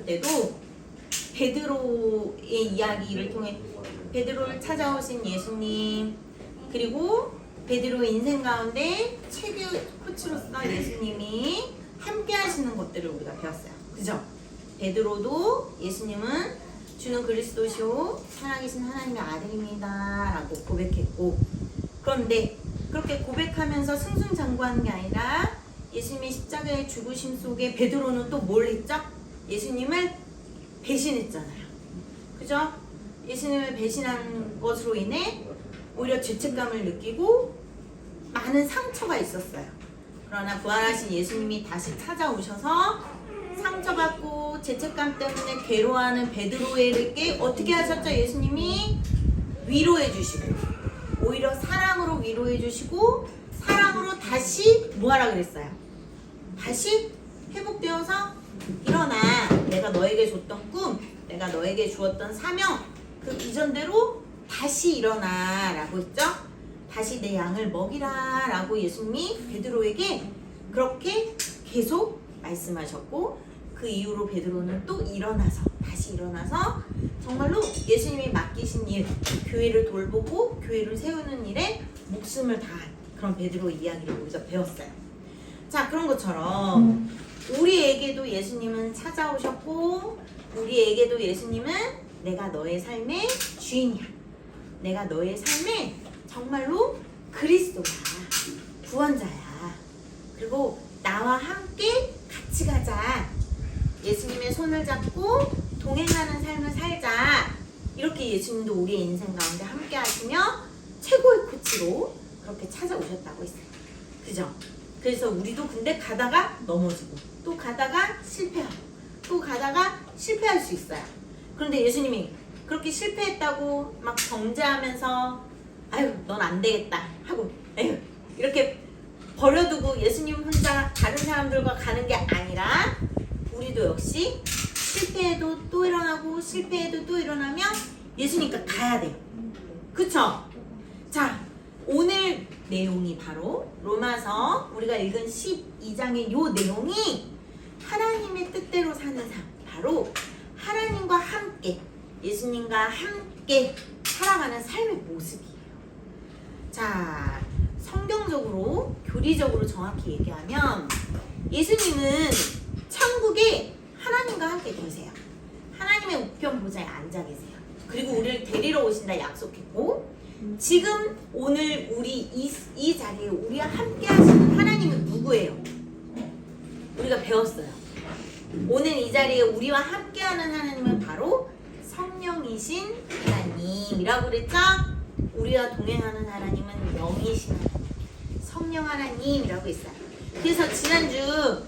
때도 베드로의 이야기를 통해 베드로를 찾아오신 예수님, 그리고 베드로의 인생 가운데 최고 코치로서 예수님이 함께 하시는 것들을 우리가 배웠어요. 그죠? 베드로도 예수님은 주는 그리스도시오 살아계신 하나님의 아들입니다 라고 고백했고, 그런데 그렇게 고백하면서 승승장구하는 게 아니라 예수님의 십자가의 죽으심 속에 베드로는 또 뭘 했죠? 예수님을 배신했잖아요. 그죠? 예수님을 배신한 것으로 인해 오히려 죄책감을 느끼고 많은 상처가 있었어요. 그러나 부활하신 예수님이 다시 찾아오셔서 상처받고 죄책감 때문에 괴로워하는 베드로에게 어떻게 하셨죠? 예수님이 위로해 주시고, 오히려 사랑으로 위로해 주시고, 사랑으로 다시 뭐하라 그랬어요? 다시 회복되어서 일어나. 내가 너에게 줬던 꿈, 내가 너에게 주었던 사명, 그 비전대로 다시 일어나 라고 했죠? 다시 내 양을 먹이라 라고 예수님이 베드로에게 그렇게 계속 말씀하셨고, 그 이후로 베드로는 또 다시 일어나서 정말로 예수님이 맡기신 일, 교회를 돌보고 교회를 세우는 일에 목숨을 다한 그런 베드로의 이야기를 우리가 배웠어요. 자, 그런 것처럼 우리에게도 예수님은 찾아오셨고, 우리에게도 예수님은 내가 너의 삶의 주인이야, 내가 너의 삶의 정말로 그리스도야, 구원자야, 그리고 나와 함께 같이 가자, 예수님의 손을 잡고 동행하는 삶을 살자, 이렇게 예수님도 우리의 인생 가운데 함께 하시며 최고의 코치로 그렇게 찾아오셨다고 했어요. 그죠? 그래서 우리도 근데 가다가 넘어지고, 또 가다가 실패하고, 또 가다가 실패할 수 있어요. 그런데 예수님이 그렇게 실패했다고 막 정죄하면서 아유 넌 안 되겠다 하고 에휴 이렇게 버려두고 예수님 혼자 다른 사람들과 가는 게 아니라, 우리도 역시 실패해도 또 일어나고 실패해도 또 일어나면 예수님과 가야 돼요. 그쵸? 자, 오늘 내용이 바로 로마서 우리가 읽은 12장의 요 내용이 하나님의 뜻대로 사는 삶, 바로 하나님과 함께, 예수님과 함께 살아가는 삶의 모습이에요. 자, 성경적으로, 교리적으로 정확히 얘기하면 예수님은 천국에 하나님과 함께 계세요. 하나님의 우편 보좌에 앉아 계세요. 그리고 우리를 데리러 오신다 약속했고, 지금 오늘 우리 이 자리에 우리와 함께 하시는 하나님은 누구예요? 우리가 배웠어요. 오늘 이 자리에 우리와 함께하는 하나님은 바로 성령이신 하나님이라고 그랬죠? 우리와 동행하는 하나님은 영이신 하나님, 성령 하나님이라고 했어요. 그래서 지난주,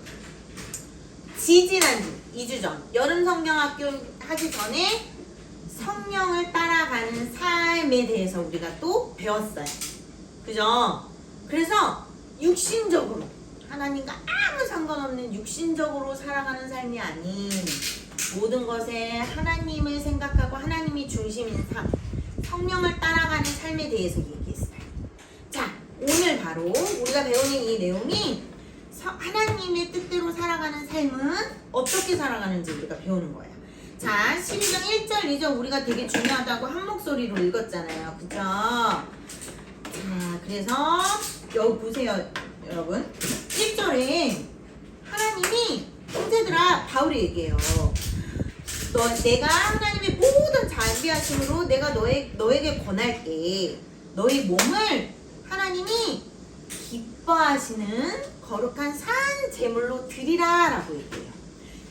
지지난주, 2주 전 여름 성경학교 하기 전에 성령을 따라가는 삶에 대해서 우리가 또 배웠어요. 그죠? 그래서 육신적으로, 하나님과 아무 상관없는 육신적으로 살아가는 삶이 아닌 모든 것에 하나님을 생각하고 하나님이 중심인 삶, 성령을 따라가는 삶에 대해서 얘기했어요. 자, 오늘 바로 우리가 배우는 이 내용이 하나님의 뜻대로 살아가는 삶은 어떻게 살아가는지 우리가 배우는 거예요. 자, 12장 1절 2절 우리가 되게 중요하다고 한 목소리로 읽었잖아요. 그죠? 자, 그래서 여기 보세요 여러분. 1절에 하나님이, 형제들아, 바울이 얘기해요. 내가 하나님의 모든 자비하심으로 내가 너에게 권할게. 너희 몸을 하나님이 기뻐하시는 거룩한 산 제물로 드리라 라고 얘기해요.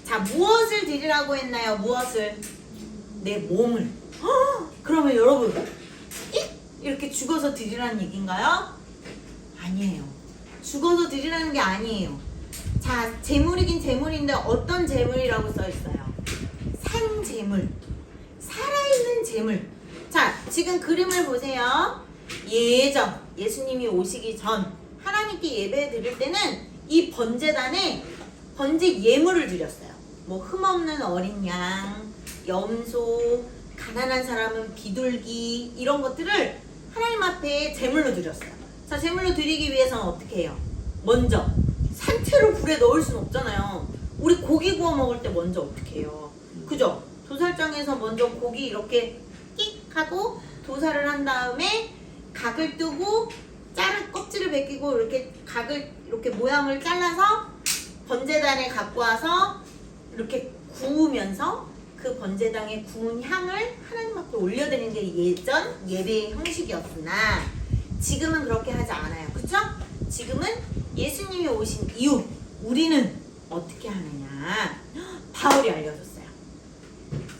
자, 무엇을 드리라고 했나요? 무엇을? 내 몸을. 그러면 여러분, 이렇게 죽어서 드리라는 얘기인가요? 아니에요. 죽어서 드리라는 게 아니에요. 자, 제물이긴 제물인데 어떤 제물이라고 써있어요? 산제물, 살아있는 제물. 자, 지금 그림을 보세요. 예전 예수님이 오시기 전 하나님께 예배 드릴 때는 이 번제단에 번제 예물을 드렸어요. 뭐 흠없는 어린 양, 염소, 가난한 사람은 비둘기, 이런 것들을 하나님 앞에 제물로 드렸어요. 자, 제물로 드리기 위해서는 어떻게 해요? 먼저 산채로 불에 넣을 수는 없잖아요. 우리 고기 구워 먹을 때 먼저 어떻게 해요? 그죠? 도살장에서 먼저 고기 이렇게 끽 하고 도살을 한 다음에 각을 뜨고 껍질을 벗기고 이렇게 각을 이렇게 모양을 잘라서 번제단에 갖고 와서 이렇게 구우면서 그 번제단에 구운 향을 하나님 앞에 올려드리는 게 예전 예배의 형식이었으나 지금은 그렇게 하지 않아요. 그쵸? 지금은 예수님이 오신 이후 우리는 어떻게 하느냐? 바울이 알려줬어요.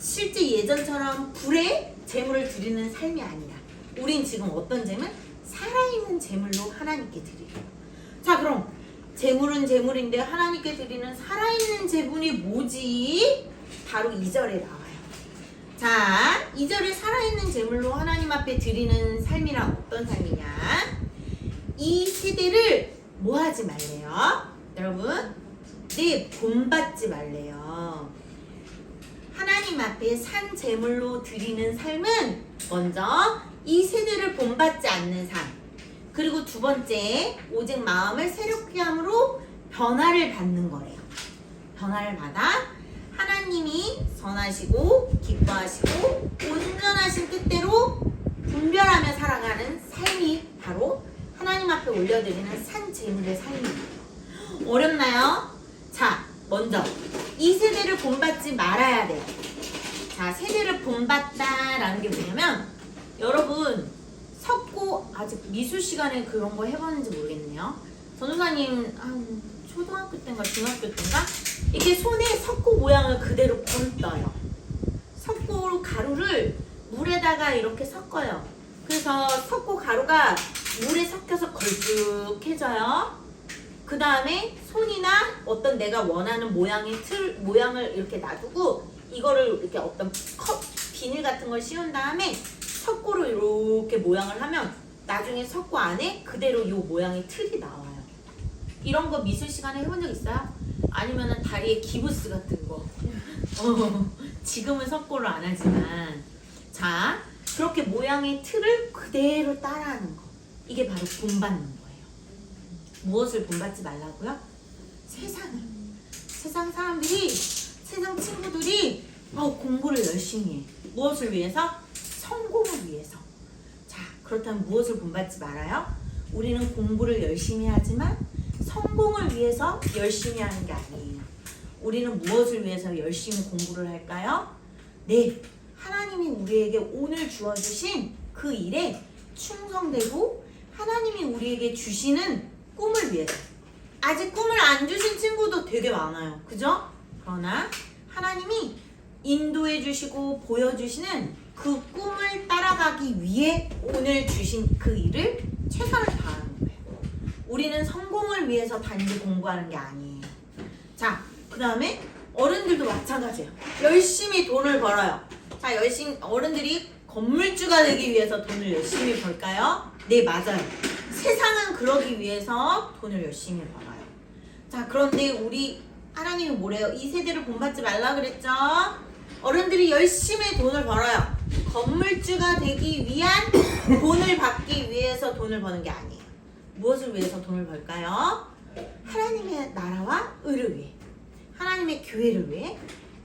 실제 예전처럼 불에 제물을 드리는 삶이 아니라 우린 지금 어떤 제물? 살아있는 제물로 하나님께 드리래요. 자, 그럼 제물은 제물인데 하나님께 드리는 살아있는 제물이 뭐지? 바로 2절에 나와요. 자, 2절에 살아있는 제물로 하나님 앞에 드리는 삶이란 어떤 삶이냐? 이 세대를 뭐 하지 말래요? 여러분, 네, 본받지 말래요. 하나님 앞에 산 제물로 드리는 삶은 먼저 이 세대를 본받지 않는 삶, 그리고 두 번째, 오직 마음을 새롭게 함으로 변화를 받는 거래요. 변화를 받아 하나님이 선하시고 기뻐하시고 온전하신 뜻대로 분별하며 살아가는 삶이 바로 하나님 앞에 올려드리는 산 제물의 삶이에요. 어렵나요? 자, 먼저 이 세대를 본받지 말아야 돼요. 자, 세대를 본받다라는 게 뭐냐면 여러분 석고 아직 미술 시간에 그런 거 해봤는지 모르겠네요. 전도사님 한 초등학교 때인가 중학교 때인가 이렇게 손에 석고 모양을 그대로 건떠요. 석고 가루를 물에다가 이렇게 섞어요. 그래서 석고 가루가 물에 섞여서 걸쭉해져요. 그 다음에 손이나 어떤 내가 원하는 모양을 이렇게 놔두고 이거를 이렇게 어떤 컵 비닐 같은 걸 씌운 다음에 석고로 이렇게 모양을 하면 나중에 석고 안에 그대로 이 모양의 틀이 나와요. 이런 거 미술 시간에 해본 적 있어요? 아니면은 다리에 기부스 같은 거. 지금은 석고를 안 하지만 자, 그렇게 모양의 틀을 그대로 따라하는 거. 이게 바로 본받는 거예요. 무엇을 본받지 말라고요? 세상을. 세상 사람들이, 세상 친구들이 공부를 열심히 해. 무엇을 위해서? 성공을 위해서. 자, 그렇다면 무엇을 본받지 말아요? 우리는 공부를 열심히 하지만 성공을 위해서 열심히 하는 게 아니에요. 우리는 무엇을 위해서 열심히 공부를 할까요? 네, 하나님이 우리에게 오늘 주어주신 그 일에 충성되고 하나님이 우리에게 주시는 꿈을 위해서. 아직 꿈을 안 주신 친구도 되게 많아요. 그죠? 그러나 하나님이 인도해 주시고 보여주시는 그 꿈을 따라가기 위해 오늘 주신 그 일을 최선을 다하는 거예요. 우리는 성공을 위해서 단지 공부하는 게 아니에요. 자, 그 다음에 어른들도 마찬가지예요. 열심히 돈을 벌어요. 자, 열심히 어른들이 건물주가 되기 위해서 돈을 열심히 벌까요? 네, 맞아요. 세상은 그러기 위해서 돈을 열심히 벌어요. 자, 그런데 우리 하나님이 뭐래요? 이 세대를 본받지 말라 그랬죠? 어른들이 열심히 돈을 벌어요. 건물주가 되기 위한 돈을 받기 위해서 돈을 버는 게 아니에요. 무엇을 위해서 돈을 벌까요? 하나님의 나라와 의를 위해, 하나님의 교회를 위해,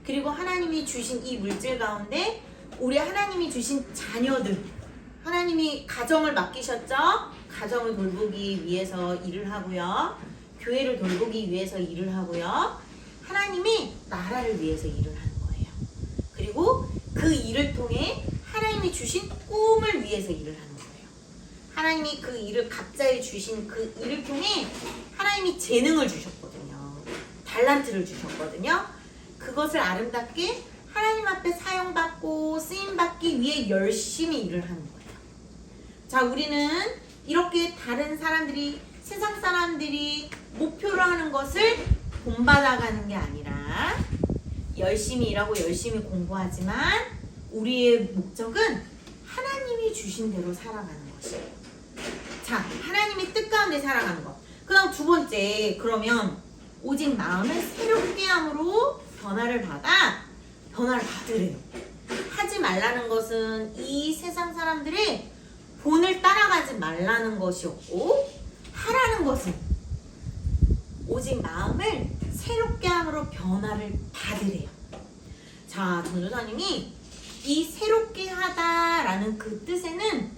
그리고 하나님이 주신 이 물질 가운데 우리 하나님이 주신 자녀들, 하나님이 가정을 맡기셨죠? 가정을 돌보기 위해서 일을 하고요. 교회를 돌보기 위해서 일을 하고요. 하나님이 나라를 위해서 일을 하는 거예요. 그리고 그 일을 통해 하나님이 주신 꿈을 위해서 일을 하는 거예요. 하나님이 그 일을 각자에 주신 그 일을 통해 하나님이 재능을 주셨거든요. 달란트를 주셨거든요. 그것을 아름답게 하나님 앞에 사용받고 쓰임받기 위해 열심히 일을 하는 거예요. 자, 우리는 이렇게 다른 사람들이, 세상 사람들이 목표로 하는 것을 본받아가는 게 아니라 열심히 일하고 열심히 공부하지만 우리의 목적은 하나님이 주신 대로 살아가는 것이에요. 자, 하나님의 뜻 가운데 살아가는 것. 그 다음 두 번째, 그러면 오직 마음을 새롭게 함으로 변화를 받으래요. 하지 말라는 것은 이 세상 사람들의 본을 따라가지 말라는 것이었고, 하라는 것은 오직 마음을 새롭게 함으로 변화를 받으래요. 자, 전도사님이 이 새롭게 하다라는 그 뜻에는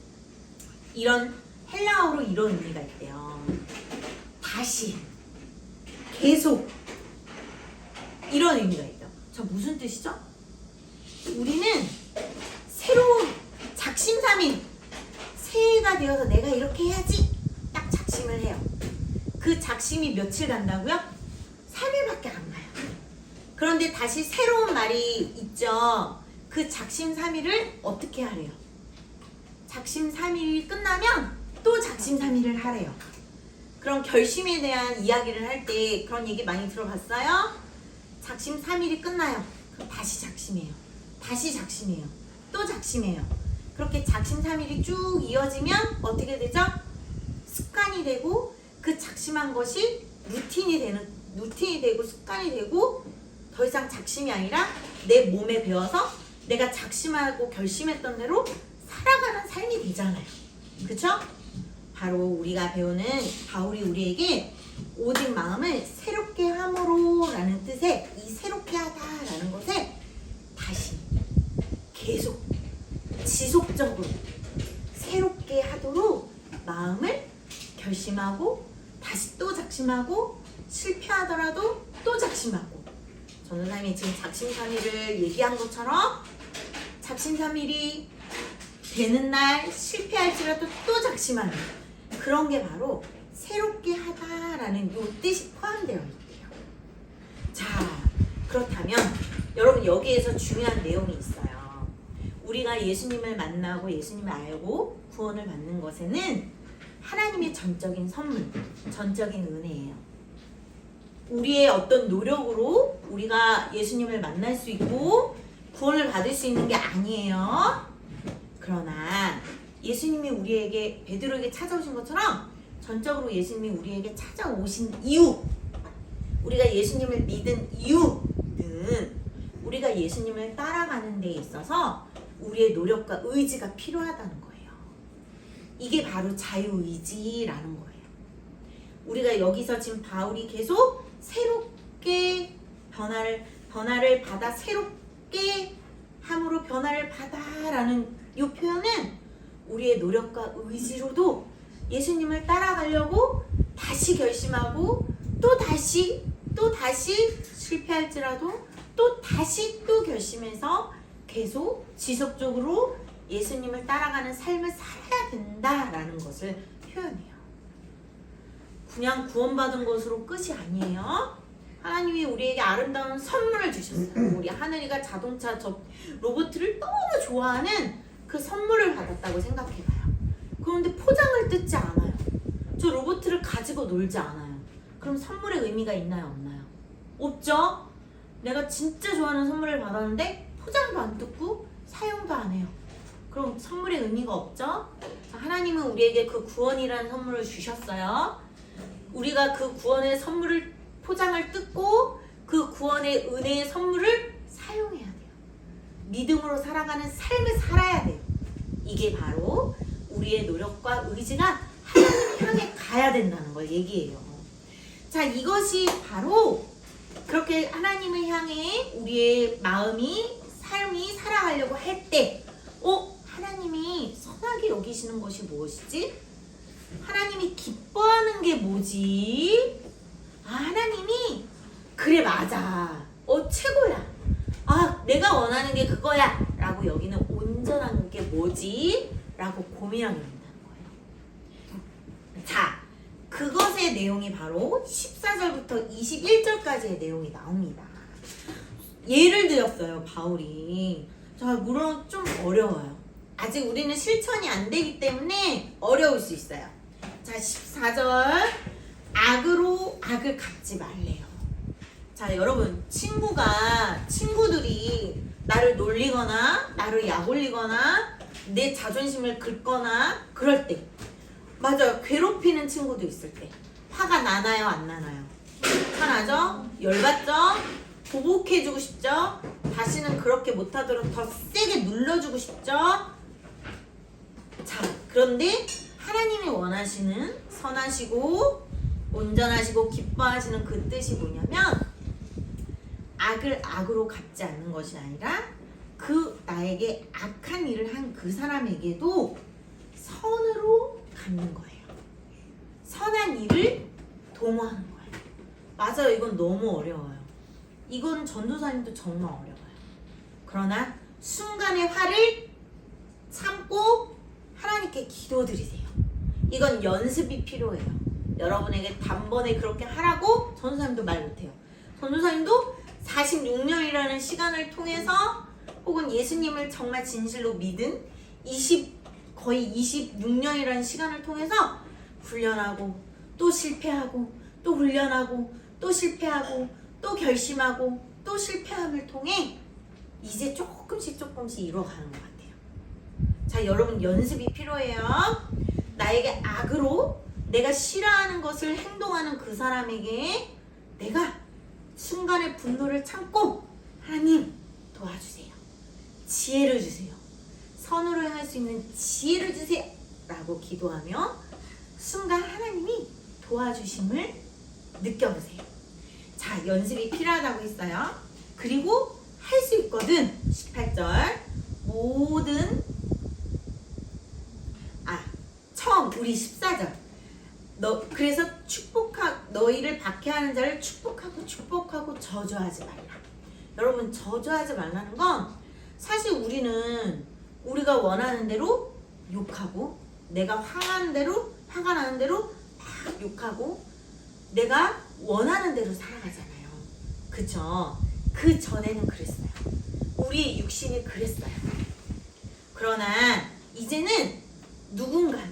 이런 헬라어로 이런 의미가 있대요. 다시, 계속 이런 의미가 있대요. 저 무슨 뜻이죠? 우리는 새로운 작심삼일, 새해가 되어서 내가 이렇게 해야지 딱 작심을 해요. 그 작심이 며칠 간다고요? 3일밖에 안 가요. 그런데 다시 새로운 말이 있죠. 그 작심 3일을 어떻게 하래요? 작심 3일이 끝나면 또 작심 3일을 하래요. 그럼 결심에 대한 이야기를 할 때 그런 얘기 많이 들어봤어요? 작심 3일이 끝나요. 그럼 다시 작심해요. 다시 작심해요. 또 작심해요. 그렇게 작심 3일이 쭉 이어지면 어떻게 되죠? 습관이 되고 그 작심한 것이 루틴이 되고 습관이 되고 더 이상 작심이 아니라 내 몸에 배어서 내가 작심하고 결심했던 대로 살아가는 삶이 되잖아요. 그쵸? 바로 우리가 배우는 바울이 우리에게 오직 마음을 새롭게 함으로 라는 뜻의 이 새롭게 하다 라는 것에 다시 계속 지속적으로 새롭게 하도록 마음을 결심하고 다시 또 작심하고 실패하더라도 또 작심하고 전도사님이 지금 작심삼일을 얘기한 것처럼 작심삼일이 되는 날 실패할지라도 또 작심하는 그런 게 바로 새롭게 하다라는 요 뜻이 포함되어 있대요. 자, 그렇다면 여러분 여기에서 중요한 내용이 있어요. 우리가 예수님을 만나고 예수님을 알고 구원을 받는 것에는 하나님의 전적인 선물, 전적인 은혜예요. 우리의 어떤 노력으로 우리가 예수님을 만날 수 있고 구원을 받을 수 있는 게 아니에요. 그러나 예수님이 우리에게 베드로에게 찾아오신 것처럼 전적으로 예수님이 우리에게 찾아오신 이유, 우리가 예수님을 믿은 이유는 우리가 예수님을 따라가는 데 있어서 우리의 노력과 의지가 필요하다는 거예요. 이게 바로 자유의지라는 거예요. 우리가 여기서 지금 바울이 계속 새롭게 변화를 받아 새롭게 함으로 변화를 받아라는 이 표현은 우리의 노력과 의지로도 예수님을 따라가려고 다시 결심하고 또 다시 실패할지라도 또 다시 또 결심해서 계속 지속적으로 예수님을 따라가는 삶을 살아야 된다라는 것을 표현해요. 그냥 구원받은 것으로 끝이 아니에요. 하나님이 우리에게 아름다운 선물을 주셨어요. 우리 하늘이가 자동차 로봇을 너무 좋아하는 그 선물을 받았다고 생각해봐요. 그런데 포장을 뜯지 않아요. 저 로봇을 가지고 놀지 않아요. 그럼 선물의 의미가 있나요, 없나요? 없죠? 내가 진짜 좋아하는 선물을 받았는데 포장도 안 뜯고 사용도 안 해요. 그럼 선물의 의미가 없죠? 하나님은 우리에게 그 구원이라는 선물을 주셨어요. 우리가 그 구원의 선물을 포장을 뜯고 그 구원의 은혜의 선물을 사용해야 돼요. 믿음으로 살아가는 삶을 살아야 돼요. 이게 바로 우리의 노력과 의지가 하나님 향해 가야 된다는 걸 얘기해요. 자, 이것이 바로 그렇게 하나님을 향해 우리의 마음이 삶이 살아가려고 할 때 하나님이 선하게 여기시는 것이 무엇이지? 하나님이 기뻐하는 게 뭐지? 하나님이 그래 맞아 최고야 내가 원하는 게 그거야 라고 여기는 온전한 게 뭐지? 라고 고민하게 된다는 거예요. 자, 그것의 내용이 바로 14절부터 21절까지의 내용이 나옵니다. 예를 들었어요, 바울이. 자, 물론 좀 어려워요. 아직 우리는 실천이 안 되기 때문에 어려울 수 있어요. 자, 14절. 악으로 악을 갚지 말래요. 자, 여러분, 친구들이 나를 놀리거나 나를 약올리거나 내 자존심을 긁거나 그럴 때, 맞아요, 괴롭히는 친구도 있을 때 화가 나나요, 안 나나요? 화나죠? 열받죠? 보복해주고 싶죠? 다시는 그렇게 못하도록 더 세게 눌러주고 싶죠? 자, 그런데 하나님이 원하시는 선하시고 온전하시고 기뻐하시는 그 뜻이 뭐냐면 악을 악으로 갚지 않는 것이 아니라 그 나에게 악한 일을 한 그 사람에게도 선으로 갚는 거예요. 선한 일을 도모하는 거예요. 맞아요. 이건 너무 어려워요. 이건 전도사님도 정말 어려워요. 그러나 순간의 화를 참고 하나님께 기도드리세요. 이건 연습이 필요해요. 여러분에게 단번에 그렇게 하라고 전도사님도 말 못해요. 전도사님도 46년이라는 시간을 통해서 혹은 예수님을 정말 진실로 믿은 거의 26년이라는 시간을 통해서 훈련하고 또 실패하고 또 훈련하고 또 실패하고 또 결심하고 또 실패함을 통해 이제 조금씩 이루어가는 것 같아요. 자, 여러분 연습이 필요해요. 나에게 악으로 내가 싫어하는 것을 행동하는 그 사람에게 내가 순간의 분노를 참고 하나님 도와주세요. 지혜를 주세요. 선으로 행할 수 있는 지혜를 주세요. 라고 기도하며 순간 하나님이 도와주심을 느껴보세요. 자, 연습이 필요하다고 했어요. 그리고 할 수 있거든. 18절 처음 우리 14절 그래서 너희를 박해하는 자를 축복하고 저주하지 말라. 여러분, 저주하지 말라는 건 사실 우리가 원하는 대로 욕하고 내가 화가 나는 대로 막 욕하고 내가 원하는 대로 살아가잖아요. 그쵸? 그 전에는 그랬어요. 우리의 육신이 그랬어요. 그러나 이제는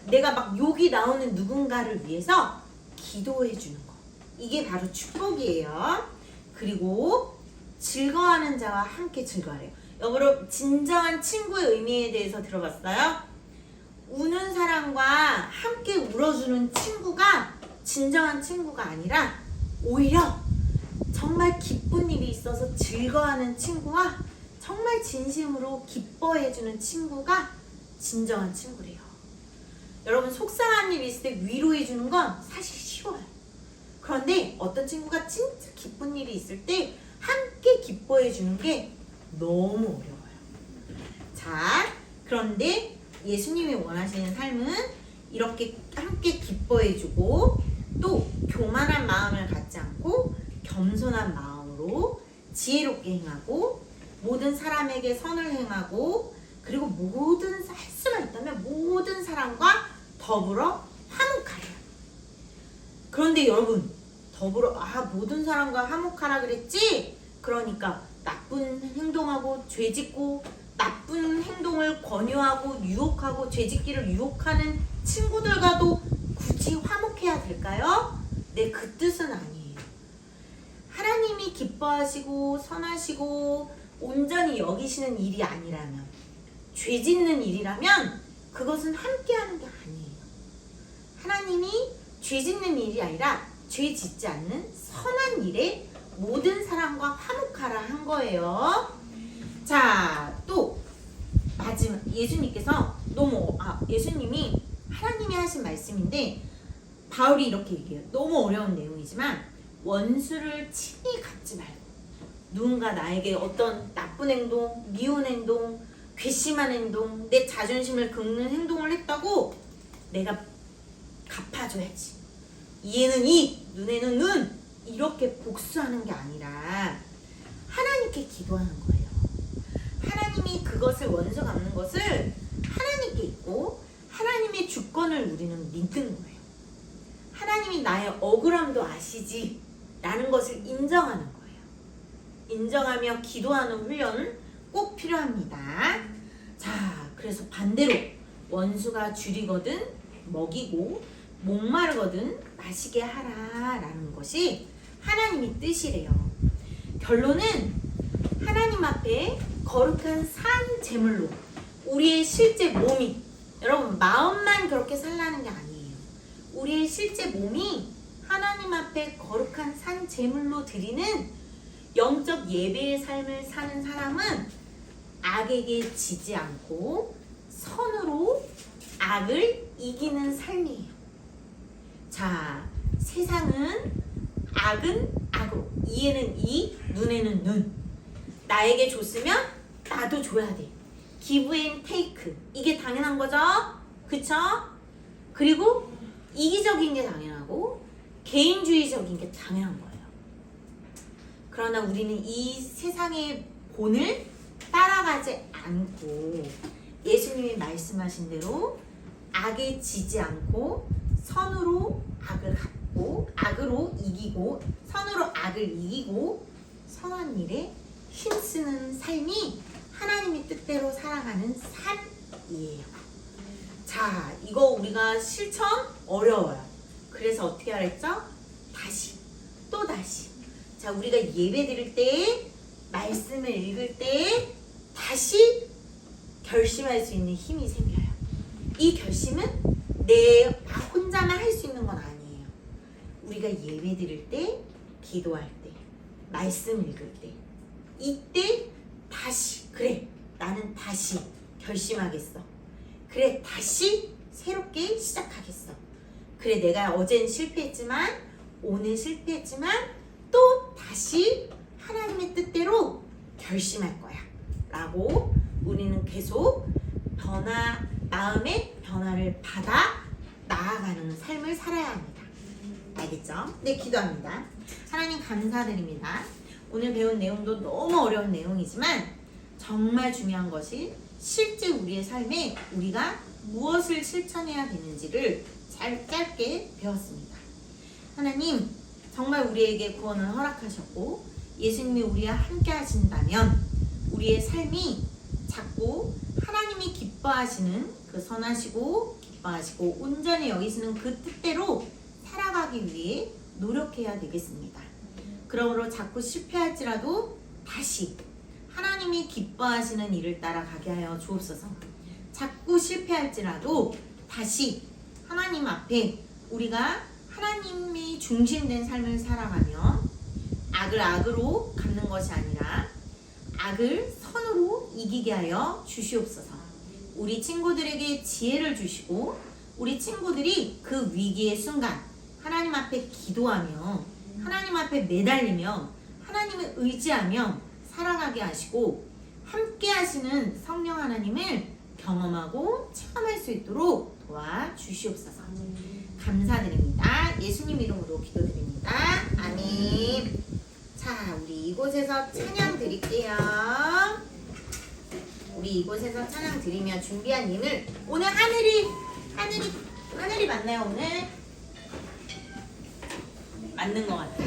내가 막 욕이 나오는 누군가를 위해서 기도해 주는 거. 이게 바로 축복이에요. 그리고 즐거워하는 자와 함께 즐거워해요. 여러분, 진정한 친구의 의미에 대해서 들어봤어요? 우는 사람과 함께 울어주는 친구가 진정한 친구가 아니라 오히려 정말 기쁜 일이 있어서 즐거워하는 친구와 정말 진심으로 기뻐해주는 친구가 진정한 친구래요. 여러분, 속상한 일이 있을 때 위로해주는 건 사실 쉬워요. 그런데 어떤 친구가 진짜 기쁜 일이 있을 때 함께 기뻐해주는 게 너무 어려워요. 자, 그런데 예수님이 원하시는 삶은 이렇게 함께 기뻐해주고 또 교만한 마음을 갖지 않고 겸손한 마음으로 지혜롭게 행하고 모든 사람에게 선을 행하고 그리고 할 수만 있다면 모든 사람과 더불어 화목하래요. 그런데 여러분, 모든 사람과 화목하라 그랬지? 그러니까 나쁜 행동하고 죄짓고 나쁜 행동을 권유하고 유혹하고 죄짓기를 유혹하는 친구들과도 굳이 화목해야 될까요? 네, 그 뜻은 아니에요. 하나님이 기뻐하시고 선하시고 온전히 여기시는 일이 아니라면, 죄짓는 일이라면 그것은 함께하는 게 아니에요. 하나님이 죄짓는 일이 아니라 죄짓지 않는 선한 일에 모든 사람과 화목하라 한 거예요. 자, 또 마지막 예수님께서 예수님이 하나님이 하신 말씀인데 바울이 이렇게 얘기해요. 너무 어려운 내용이지만 원수를 친히 갚지 말고 누군가 나에게 어떤 나쁜 행동, 미운 행동, 괘씸한 행동, 내 자존심을 긁는 행동을 했다고 내가 갚아줘야지. 이에는 이, 눈에는 눈 이렇게 복수하는 게 아니라 하나님께 기도하는 거예요. 하나님이 그것을 원수 갚는 것을 하나님께 있고 하나님의 주권을 우리는 믿는 거예요. 하나님이 나의 억울함도 아시지 라는 것을 인정하는 거예요. 인정하며 기도하는 훈련은 꼭 필요합니다. 자, 그래서 반대로 원수가 줄이거든 먹이고 목마르거든 마시게 하라라는 것이 하나님의 뜻이래요. 결론은 하나님 앞에 거룩한 산 제물로 우리의 실제 몸이, 여러분 마음만 그렇게 살라는 게 아니에요. 우리의 실제 몸이 하나님 앞에 거룩한 산 제물로 드리는 영적 예배의 삶을 사는 사람은 악에게 지지 않고 선으로 악을 이기는 삶이에요. 자, 세상은 악은 악으로, 이에는 이, 눈에는 눈. 나에게 줬으면 나도 줘야 돼. give and take. 이게 당연한 거죠? 그쵸? 그리고 이기적인 게 당연하고 개인주의적인 게 당연한 거예요. 그러나 우리는 이 세상의 본을 따라가지 않고 예수님이 말씀하신 대로 악에 지지 않고 선으로 악을 갚고 악으로 이기고 선으로 악을 이기고 선한 일에 힘쓰는 삶이 하나님의 뜻대로 살아가는 삶이에요. 자, 이거 우리가 실천 어려워요. 그래서 어떻게 하랬죠? 다시 또 다시. 자, 우리가 예배 드릴 때 말씀을 읽을 때 다시 결심할 수 있는 힘이 생겨요. 이 결심은 내 혼자만 할 수 있는 건 아니에요. 우리가 예배 드릴 때, 기도할 때, 말씀 읽을 때, 이때 다시 그래 나는 다시 결심하겠어. 그래 다시 새롭게 시작하겠어. 그래 내가 어젠 실패했지만 오늘 실패했지만 또 다시 하나님의 뜻대로 결심할 거야 라고 우리는 계속 마음의 변화를 받아 나아가는 삶을 살아야 합니다. 알겠죠? 네, 기도합니다. 하나님 감사드립니다. 오늘 배운 내용도 너무 어려운 내용이지만 정말 중요한 것이 실제 우리의 삶에 우리가 무엇을 실천해야 되는지를 짧게 배웠습니다. 하나님 정말 우리에게 구원을 허락하셨고 예수님이 우리와 함께 하신다면 우리의 삶이 자꾸 하나님이 기뻐하시는 그 선하시고 기뻐하시고 온전히 여기시는 그 뜻대로 살아가기 위해 노력해야 되겠습니다. 그러므로 자꾸 실패할지라도 다시 하나님이 기뻐하시는 일을 따라가게 하여 주옵소서. 자꾸 실패할지라도 다시 하나님 앞에 우리가 하나님이 중심된 삶을 살아가며 악을 악으로 갚는 것이 아니라 악을 선으로 이기게 하여 주시옵소서. 우리 친구들에게 지혜를 주시고 우리 친구들이 그 위기의 순간 하나님 앞에 기도하며 하나님 앞에 매달리며 하나님을 의지하며 살아가게 하시고 함께 하시는 성령 하나님을 경험하고 체험할 수 있도록 도와주시옵소서. 감사드립니다. 예수님 이름으로 기도드립니다. 아멘. 자, 우리 이곳에서 찬양 드릴게요. 우리 이곳에서 찬양 드리며 준비한 힘을 오늘 하늘이 맞나요? 오늘 맞는 것 같아요.